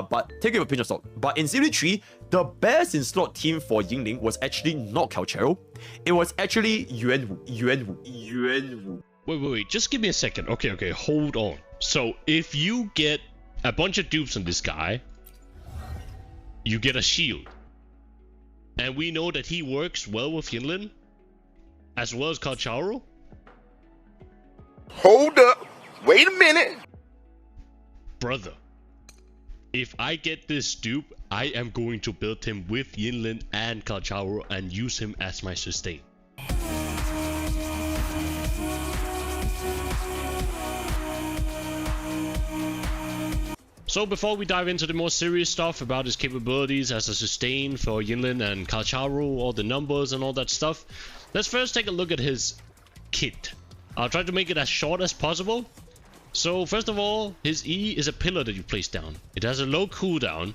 but take it with a pinch of salt. But in Series 3, the best in slot team for Yinling was actually not CALCHARO. It was actually Yuanwu. Wait, just give me a second. Okay, hold on. So, if you get a bunch of dupes on this guy, you get a shield. And we know that he works well with Yinlin, as well as CALCHARO. Hold up. Wait a minute. Brother, if I get this dupe, I am going to build him with Yinlin and CALCHARO and use him as my sustain. So before we dive into the more serious stuff about his capabilities as a sustain for Yinlin and CALCHARO, all the numbers and all that stuff, let's first take a look at his kit. I'll try to make it as short as possible. So first of all, his E is a pillar that you place down. It has a low cooldown,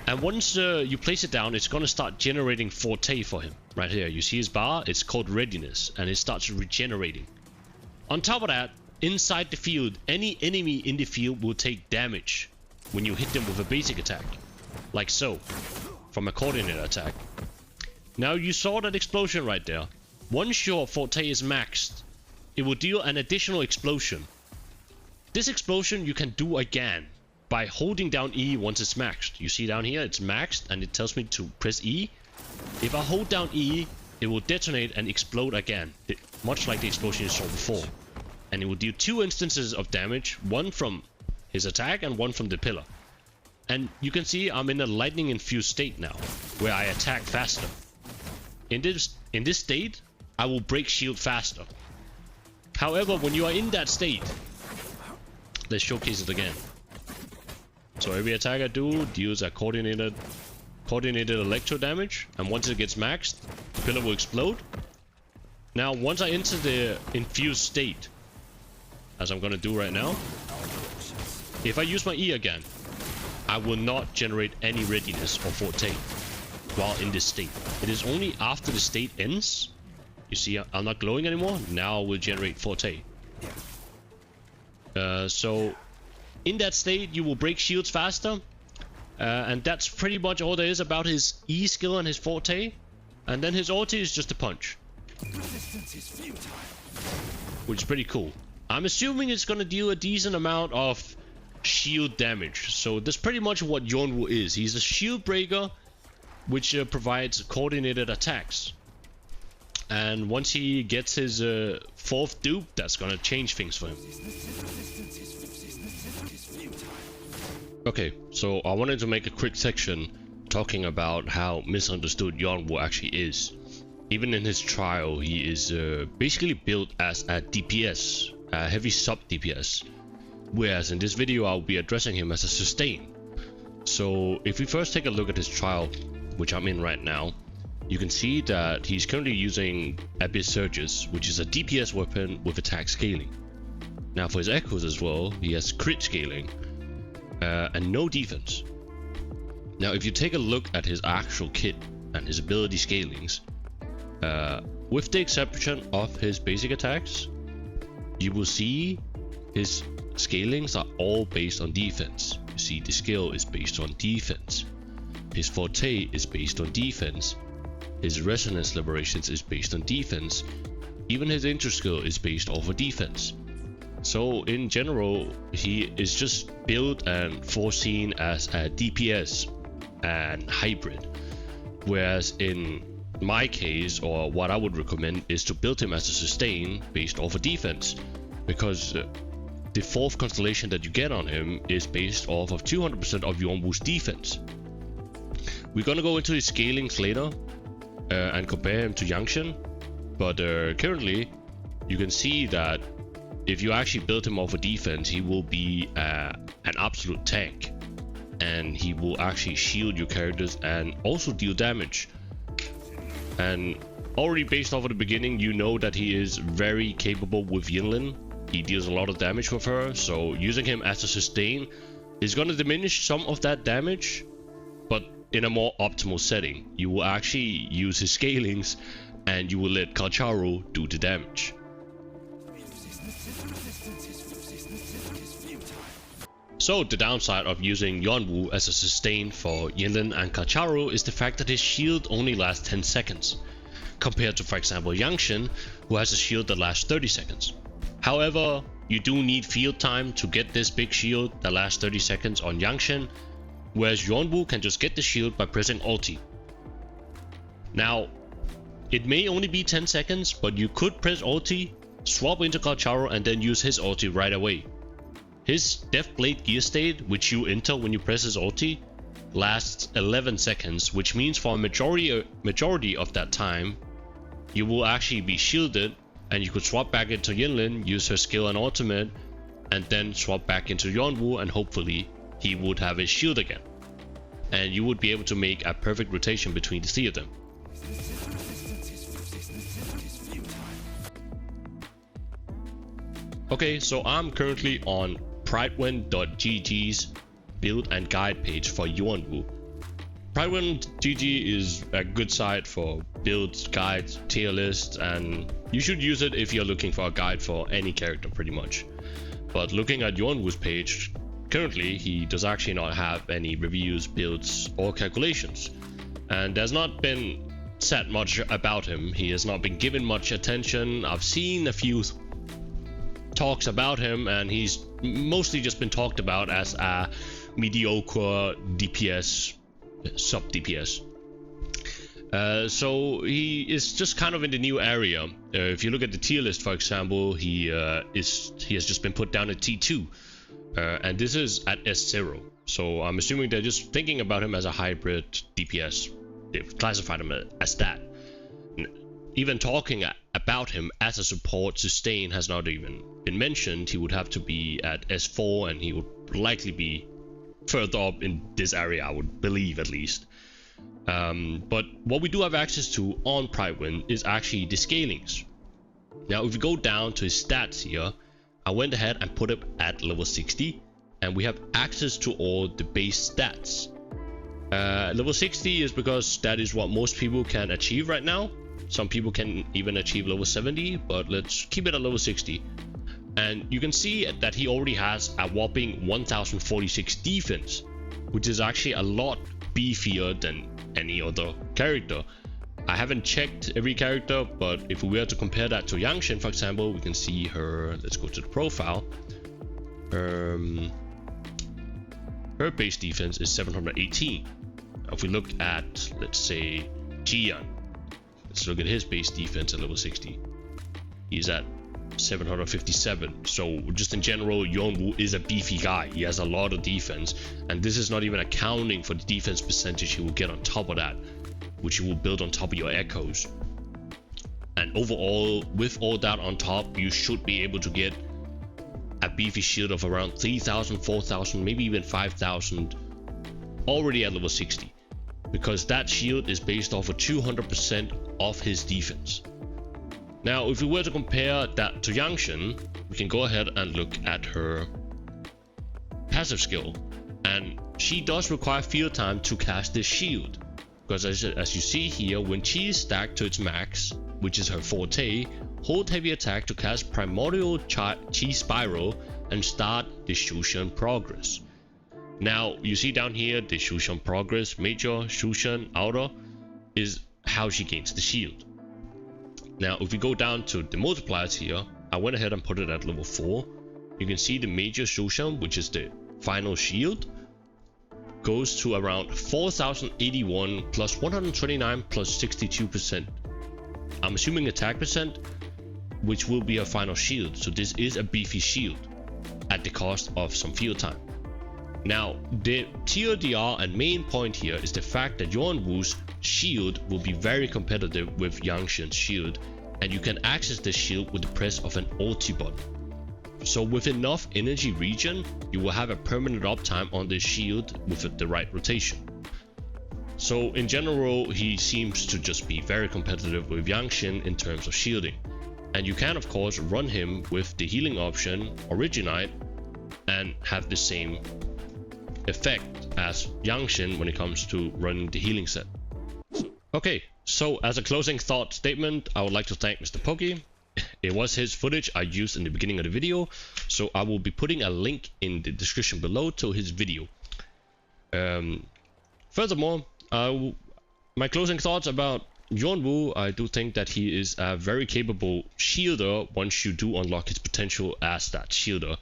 and once you place it down, it's gonna start generating forte for him. Right here, you see his bar, it's called readiness, and it starts regenerating. On top of that, inside the field, any enemy in the field will take damage when you hit them with a basic attack, like so, from a coordinated attack. Now you saw that explosion right there. Once your forte is maxed, it will deal an additional explosion. This explosion you can do again by holding down E once it's maxed. You see down here, it's maxed and it tells me to press E. If I hold down E, it will detonate and explode again, much like the explosion you saw before. And it will deal 2 instances of damage, one from his attack and one from the pillar. And you can see I'm in a lightning infused state now, where I attack faster. In this state, I will break shield faster. However, when you are in that state, let's showcase it again. So every attack I do deals a coordinated electro damage, and once it gets maxed, the pillar will explode. Now, once I enter the infused state, as I'm gonna do right now, if I use my E again, I will not generate any readiness or forte while in this state. It is only after the state ends. You see, I'm not glowing anymore. Now I will generate forte. So in that state, you will break shields faster. And that's pretty much all there is about his E skill and his forte. And then his ulti is just a punch, which is pretty cool. I'm assuming it's gonna deal a decent amount of shield damage. So that's pretty much what Yuanwu is. He's a shield breaker, which provides coordinated attacks. And once he gets his 4th dupe, that's gonna change things for him. Okay, so I wanted to make a quick section talking about how misunderstood Yuanwu actually is. Even in his trial, he is basically built as a DPS, a heavy sub DPS. Whereas in this video, I'll be addressing him as a sustain. So if we first take a look at his trial, which I'm in right now, you can see that he's currently using Abyss Surges, which is a DPS weapon with attack scaling. Now for his echoes as well, he has crit scaling and no defense. Now if you take a look at his actual kit and his ability scalings, with the exception of his basic attacks, you will see his scalings are all based on defense. You see the skill is based on defense. His forte is based on defense. His resonance liberations is based on defense. Even his intro skill is based off of defense. So in general, he is just built and foreseen as a DPS and hybrid. Whereas in my case, or what I would recommend, is to build him as a sustain based off of defense. Because the 4th constellation that you get on him is based off of 200% of Yuanwu's defense. We're gonna go into his scalings later and compare him to Jianxin, but currently you can see that if you actually build him off of defense, he will be an absolute tank, and he will actually shield your characters and also deal damage. And already based off of the beginning, you know that he is very capable with Yinlin. He deals a lot of damage with her, so using him as a sustain is going to diminish some of that damage, but in a more optimal setting. You will actually use his scalings and you will let CALCHARO do the damage. So the downside of using Yuanwu as a sustain for Yinlin and CALCHARO is the fact that his shield only lasts 10 seconds, compared to, for example, Jianxin, who has a shield that lasts 30 seconds. However, you do need field time to get this big shield that lasts 30 seconds on Jianxin, whereas Yuanwu can just get the shield by pressing ulti. Now, it may only be 10 seconds, but you could press ulti, swap into CALCHARO and then use his ulti right away. His Death Blade gear state, which you enter when you press his ulti, lasts 11 seconds, which means for a majority of that time, you will actually be shielded, and you could swap back into Yinlin, use her skill and ultimate, and then swap back into Yuanwu, and hopefully he would have his shield again. And you would be able to make a perfect rotation between the three of them. Okay, so I'm currently on pridewin.gg's build and guide page for Yuanwu. Pridewin.gg is a good site for builds, guides, tier lists, and you should use it if you're looking for a guide for any character pretty much. But looking at Yuanwu's page, currently he does actually not have any reviews, builds, or calculations. And there's not been said much about him. He has not been given much attention. I've seen a few talks about him, and he's mostly just been talked about as a mediocre DPS, sub DPS. So he is just kind of in the new area. If you look at the tier list, for example, he has just been put down at T2, and this is at S0. So I'm assuming they're just thinking about him as a hybrid DPS. They've classified him as that. Even talking about him as a support sustain has not even been mentioned. He would have to be at S4, and he would likely be further up in this area, I would believe, at least. But what we do have access to on Pridewin is actually the scalings. Now, if we go down to his stats here, I went ahead and put it at level 60, and we have access to all the base stats. Level 60 is because that is what most people can achieve right now. Some people can even achieve level 70, but let's keep it at level 60. And you can see that he already has a whopping 1046 defense, which is actually a lot beefier than any other character. I haven't checked every character, but if we were to compare that to Jianxin, for example, we can see her. Let's go to the profile. Her base defense is 718. If we look at, let's say, Jian, let's look at his base defense at level 60. He's at 757. So just in general, Yuanwu is a beefy guy. He has a lot of defense, and this is not even accounting for the defense percentage he will get on top of that, which you will build on top of your echoes. And overall, with all that on top, you should be able to get a beefy shield of around 3,000, 4,000, maybe even 5,000 already at level 60, because that shield is based off of 200% of his defense. Now, if we were to compare that to Jianxin, we can go ahead and look at her passive skill, and she does require field time to cast this shield, because as you see here, when she is stacked to its max, which is her forte, hold heavy attack to cast Primordial Chi Spiral and start the Shushan progress. Now, you see down here, the Shushan progress, major, Shushan, outer, is how she gains the shield. Now, if we go down to the multipliers here, I went ahead and put it at level 4. You can see the major Shushan, which is the final shield, goes to around 4,081 plus 129 plus 62%. I'm assuming attack percent, which will be a final shield. So this is a beefy shield at the cost of some field time. Now, the TLDR and main point here is the fact that Yuanwu's shield will be very competitive with Jianxin's shield, and you can access this shield with the press of an ulti button. So with enough energy regen, you will have a permanent uptime on this shield with the right rotation. So in general, he seems to just be very competitive with Jianxin in terms of shielding. And you can of course run him with the healing option, Originite, and have the same effect as Jianxin when it comes to running the healing set. Okay, so as a closing thought statement, I would like to thank Mr. Pokey it was his footage I used in the beginning of the video, so I will be putting a link in the description below to his video. Furthermore, my closing thoughts about Yuanwu, I do think that he is a very capable shielder once you do unlock his potential as that shielder.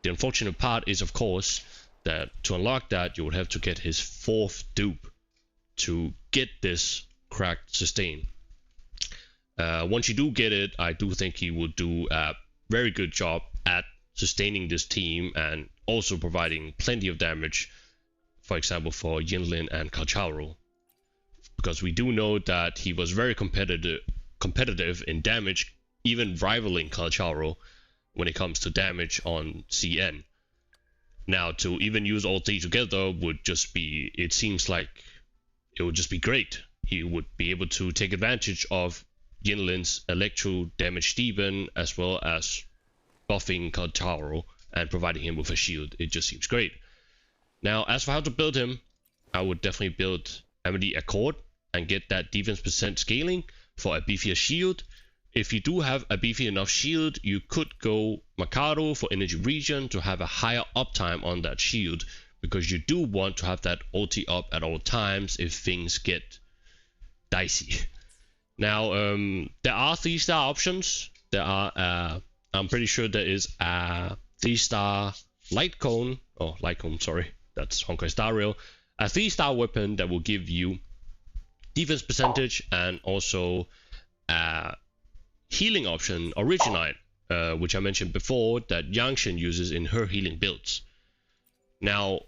The unfortunate part is, of course, that to unlock that, you would have to get his 4th dupe to get this cracked sustain. Once you do get it, I do think he will do a very good job at sustaining this team and also providing plenty of damage, for example, for YINLIN and CALCHARO. Because we do know that he was very competitive in damage, even rivaling CALCHARO when it comes to damage on CN. Now, to even use all 3 together would just be, it seems like it would just be great. He would be able to take advantage of YINLIN'S electro damage deepen as well as buffing CALCHARO and providing him with a shield. It just seems great. Now, as for how to build him, I would definitely build Amity Accord and get that defense percent scaling for a beefier shield. If you do have a beefy enough shield, you could go Mikado for energy regen to have a higher uptime on that shield, because you do want to have that ulti up at all times if things get dicey. Now, there are 3-star options. There are, I'm pretty sure there is a 3-star light cone, sorry, that's Honkai Star Rail, a 3-star weapon that will give you defense percentage and also a healing option, Originite, which I mentioned before, that Jianxin uses in her healing builds. Now,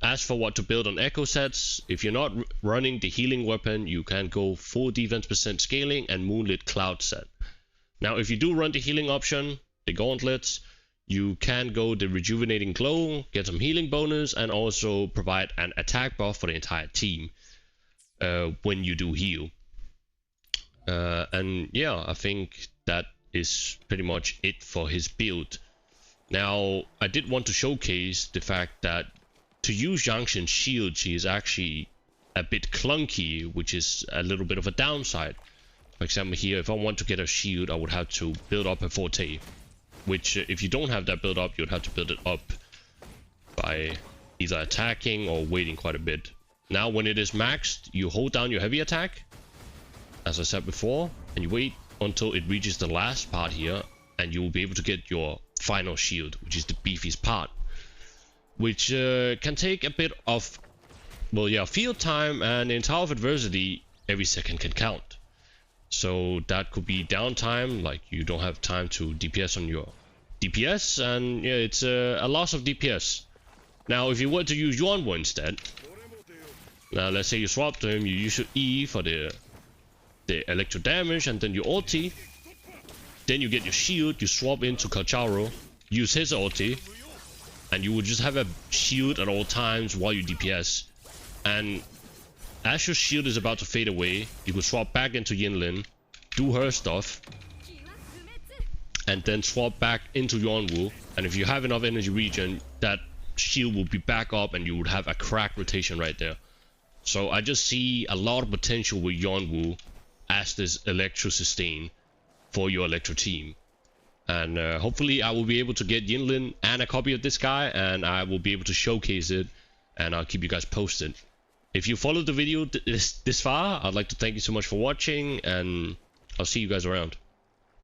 as for what to build on echo sets, if you're not running the healing weapon, you can go full defense percent scaling and Moonlit Cloud set. Now, if you do run the healing option, the gauntlets, you can go the rejuvenating glow, get some healing bonus, and also provide an attack buff for the entire team when you do heal. And yeah, I think that is pretty much it for his build. Now, I did want to showcase the fact that to use Jianxin's shield, she is actually a bit clunky, which is a little bit of a downside. For example, here, if I want to get a shield, I would have to build up a forte, which if you don't have that build up, you'd have to build it up by either attacking or waiting quite a bit. Now, when it is maxed, you hold down your heavy attack, as I said before, and you wait until it reaches the last part here, and you will be able to get your final shield, which is the beefiest part, which can take a bit of, well, yeah, field time, and in Tower of Adversity, every second can count. So that could be downtime, like you don't have time to DPS on your DPS, and yeah, it's a loss of DPS. Now, if you were to use Yuanwu instead, now let's say you swap to him, you use your E for the electro damage, and then your ulti, then you get your shield, you swap into CALCHARO, use his ulti, and you would just have a shield at all times while you DPS. And as your shield is about to fade away, you could swap back into YINLIN, do her stuff, and then swap back into Yuanwu. And if you have enough energy regen, that shield will be back up and you would have a crack rotation right there. So I just see a lot of potential with Yuanwu as this electro sustain for your electro team. And hopefully I will be able to get YINLIN and a copy of this guy, and I will be able to showcase it, and I'll keep you guys posted. If you followed the video this far, I'd like to thank you so much for watching, and I'll see you guys around.